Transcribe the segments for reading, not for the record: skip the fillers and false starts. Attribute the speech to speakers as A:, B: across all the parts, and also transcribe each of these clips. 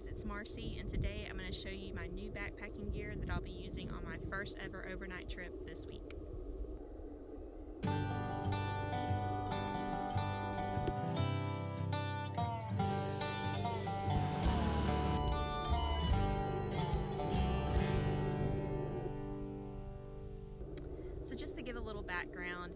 A: guys, it's Marcy, and today I'm going to show you my new backpacking gear that I'll be using on my first ever overnight trip this week. So just to give a little background,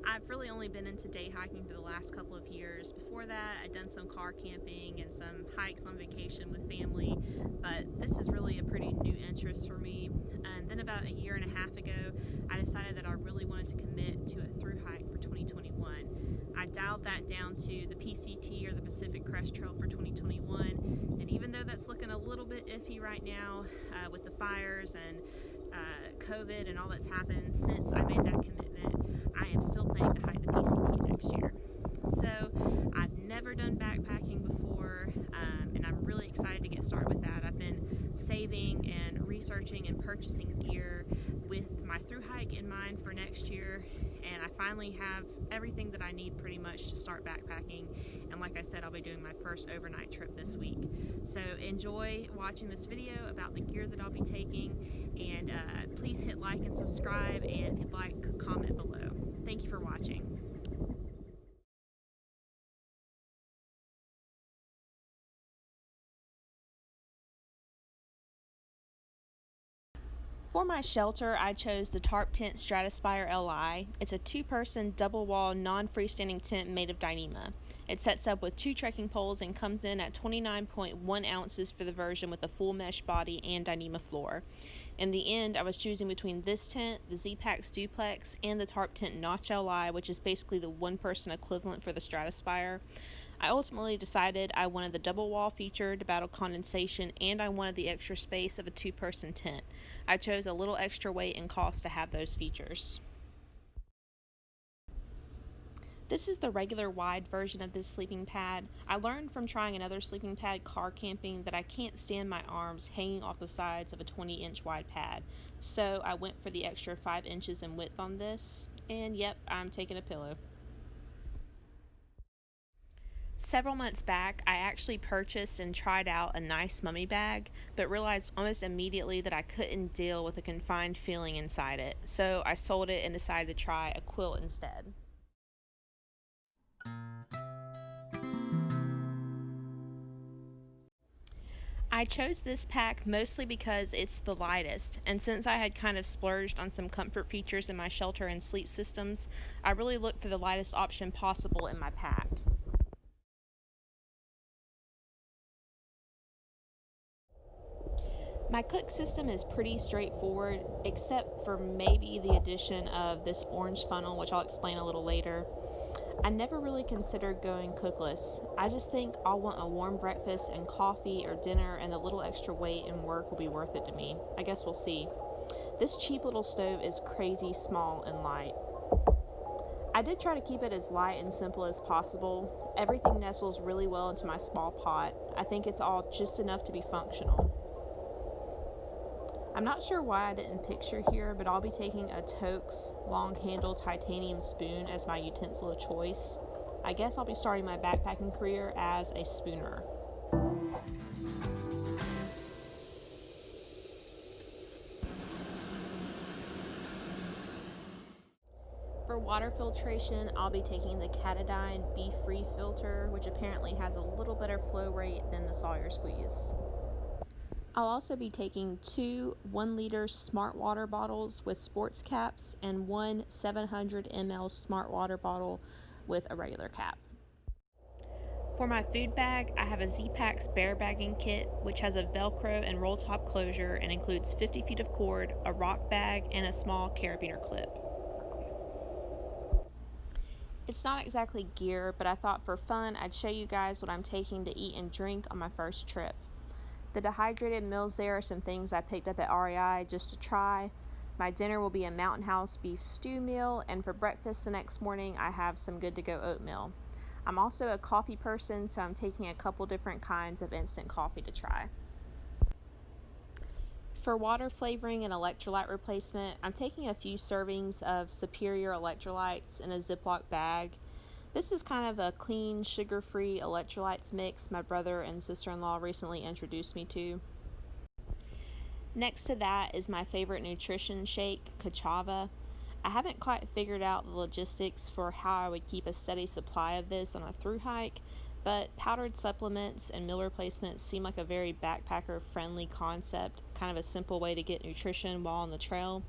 A: I've really only been into day hiking for the last couple of years. Before that, I'd done some car camping and some hikes on vacation with family, but this is really a pretty new interest for me. And then about a year and a half ago, I decided that I really wanted to commit to a thru hike for 2021. I dialed that down to the PCT, or the Pacific Crest Trail, for 2021, and even though that's looking a little bit iffy right now with the fires and COVID and all that's happened since I made that commitment, I am still planning to hike the PCT next year. So I've never done backpacking before, and I'm really excited to get started with that. I've been saving and researching and purchasing gear with my thru hike in mind for next year, and I finally have everything that I need pretty much to start backpacking. And like I said, I'll be doing my first overnight trip this week. So enjoy watching this video about the gear that I'll be taking, and please hit like and subscribe, and if you'd like, comment below. Thank you for watching. For my shelter, I chose the Tarp Tent Stratospire LI. It's a two-person, double-wall, non-freestanding tent made of Dyneema. It sets up with 2 trekking poles and comes in at 29.1 ounces for the version with a full mesh body and Dyneema floor. In the end, I was choosing between this tent, the Z-Packs Duplex, and the Tarp Tent Notch LI, which is basically the one-person equivalent for the Stratospire. I ultimately decided I wanted the double wall feature to battle condensation, and I wanted the extra space of a two-person tent. I chose a little extra weight and cost to have those features. This is the regular wide version of this sleeping pad. I learned from trying another sleeping pad car camping that I can't stand my arms hanging off the sides of a 20-inch wide pad. So I went for the extra 5 inches in width on this, and yep, I'm taking a pillow. Several months back, I actually purchased and tried out a nice mummy bag, but realized almost immediately that I couldn't deal with a confined feeling inside it, so I sold it and decided to try a quilt instead. I chose this pack mostly because it's the lightest, and since I had kind of splurged on some comfort features in my shelter and sleep systems, I really looked for the lightest option possible in my pack. My cook system is pretty straightforward, except for maybe the addition of this orange funnel, which I'll explain a little later. I never really considered going cookless. I just think I'll want a warm breakfast and coffee or dinner, and the little extra weight and work will be worth it to me. I guess we'll see. This cheap little stove is crazy small and light. I did try to keep it as light and simple as possible. Everything nestles really well into my small pot. I think it's all just enough to be functional. I'm not sure why I didn't picture here, but I'll be taking a Toaks long-handled titanium spoon as my utensil of choice. I guess I'll be starting my backpacking career as a spooner. For water filtration, I'll be taking the Katadyn Be Free filter, which apparently has a little better flow rate than the Sawyer Squeeze. I'll also be taking 2 1-liter Smart Water bottles with sports caps and 1 700 ml Smart Water bottle with a regular cap. For my food bag, I have a Z-Packs bear bagging kit, which has a Velcro and roll top closure and includes 50 feet of cord, a rock bag, and a small carabiner clip. It's not exactly gear, but I thought for fun I'd show you guys what I'm taking to eat and drink on my first trip. The dehydrated meals there are some things I picked up at REI just to try. My dinner will be a Mountain House beef stew meal, and for breakfast the next morning I have some good-to-go oatmeal. I'm also a coffee person, so I'm taking a couple different kinds of instant coffee to try. For water flavoring and electrolyte replacement, I'm taking a few servings of Superior electrolytes in a Ziploc bag. This is kind of a clean, sugar-free electrolytes mix my brother and sister-in-law recently introduced me to. Next to that is my favorite nutrition shake, Kachava. I haven't quite figured out the logistics for how I would keep a steady supply of this on a thru hike, but powdered supplements and meal replacements seem like a very backpacker-friendly concept, kind of a simple way to get nutrition while on the trail.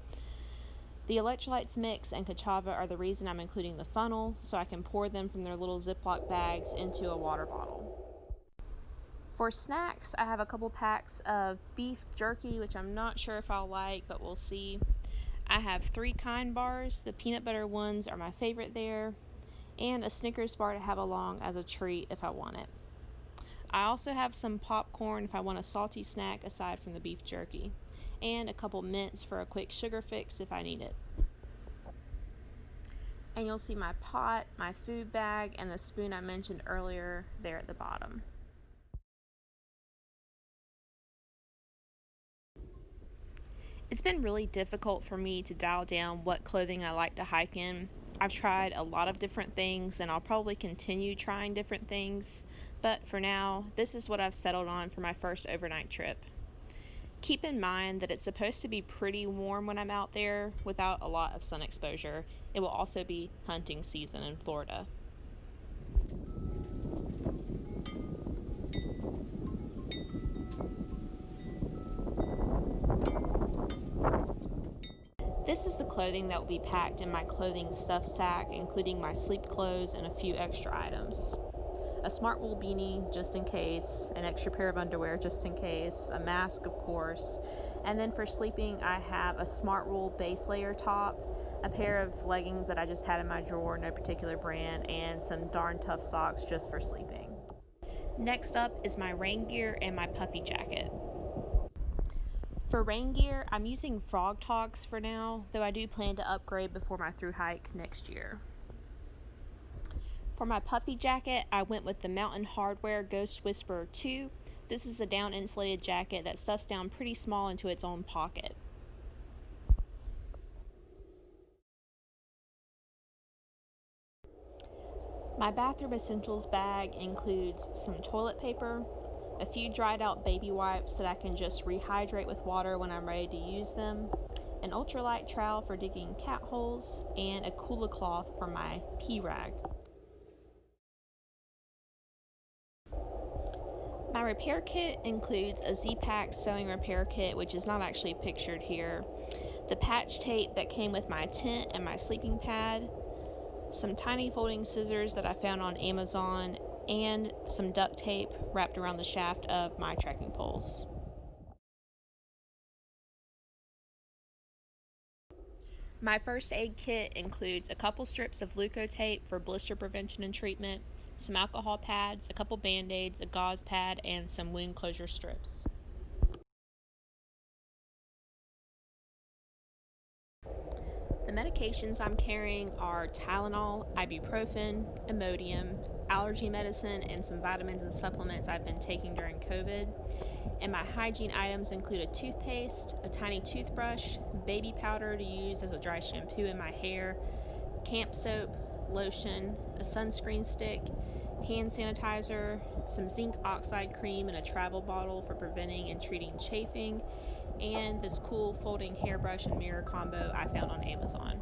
A: The electrolytes mix and Kachava are the reason I'm including the funnel, so I can pour them from their little Ziploc bags into a water bottle. For snacks, I have a couple packs of beef jerky, which I'm not sure if I'll like, but we'll see. I have 3 Kind bars. The peanut butter ones are my favorite there, and a Snickers bar to have along as a treat if I want it. I also have some popcorn if I want a salty snack aside from the beef jerky, and a couple mints for a quick sugar fix if I need it. And you'll see my pot, my food bag, and the spoon I mentioned earlier there at the bottom. It's been really difficult for me to dial down what clothing I like to hike in. I've tried a lot of different things, and I'll probably continue trying different things, but for now, this is what I've settled on for my first overnight trip. Keep in mind that it's supposed to be pretty warm when I'm out there without a lot of sun exposure. It will also be hunting season in Florida. This is the clothing that will be packed in my clothing stuff sack, including my sleep clothes and a few extra items. A smart wool beanie just in case, an extra pair of underwear just in case, a mask of course, and then for sleeping I have a smart wool base layer top, a pair of leggings that I just had in my drawer, no particular brand, and some darn tough socks just for sleeping. Next up is my rain gear and my puffy jacket. For rain gear, I'm using Frog Talks for now, though I do plan to upgrade before my thru hike next year. For my puffy jacket, I went with the Mountain Hardwear Ghost Whisperer 2. This is a down insulated jacket that stuffs down pretty small into its own pocket. My bathroom essentials bag includes some toilet paper, a few dried out baby wipes that I can just rehydrate with water when I'm ready to use them, an ultralight trowel for digging cat holes, and a Kula cloth for my pee rag. My repair kit includes a Z-Pack sewing repair kit, which is not actually pictured here, the patch tape that came with my tent and my sleeping pad, some tiny folding scissors that I found on Amazon, and some duct tape wrapped around the shaft of my trekking poles. My first aid kit includes a couple strips of Leukotape for blister prevention and treatment, some alcohol pads, a couple band-aids, a gauze pad, and some wound closure strips. The medications I'm carrying are Tylenol, ibuprofen, Imodium, allergy medicine, and some vitamins and supplements I've been taking during COVID. And my hygiene items include a toothpaste, a tiny toothbrush, baby powder to use as a dry shampoo in my hair, camp soap, lotion, a sunscreen stick, hand sanitizer, some zinc oxide cream in a travel bottle for preventing and treating chafing, and this cool folding hairbrush and mirror combo I found on Amazon.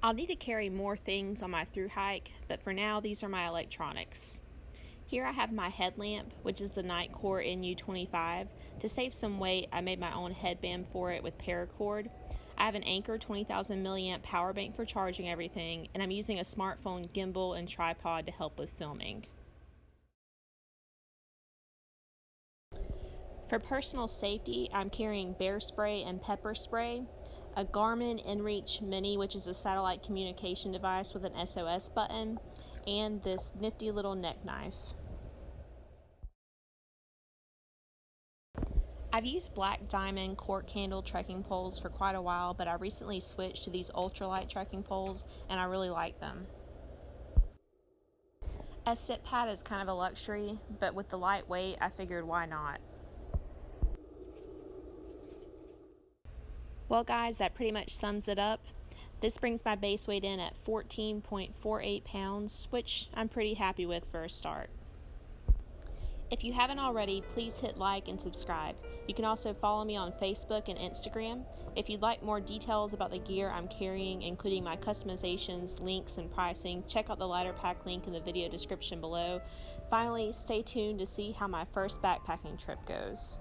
A: I'll need to carry more things on my thru hike, but for now these are my electronics. Here I have my headlamp, which is the Nightcore NU25. To save some weight, I made my own headband for it with paracord. I have an Anker 20,000 milliamp power bank for charging everything, and I'm using a smartphone gimbal and tripod to help with filming. For personal safety, I'm carrying bear spray and pepper spray, a Garmin InReach Mini, which is a satellite communication device with an SOS button, and this nifty little neck knife. I've used Black Diamond cork handle trekking poles for quite a while, but I recently switched to these ultralight trekking poles, and I really like them. A sit pad is kind of a luxury, but with the light weight, I figured why not. Well guys, that pretty much sums it up. This brings my base weight in at 14.48 pounds, which I'm pretty happy with for a start. If you haven't already, please hit like and subscribe. You can also follow me on Facebook and Instagram. If you'd like more details about the gear I'm carrying, including my customizations, links, and pricing, check out the lighter pack link in the video description below. Finally, stay tuned to see how my first backpacking trip goes.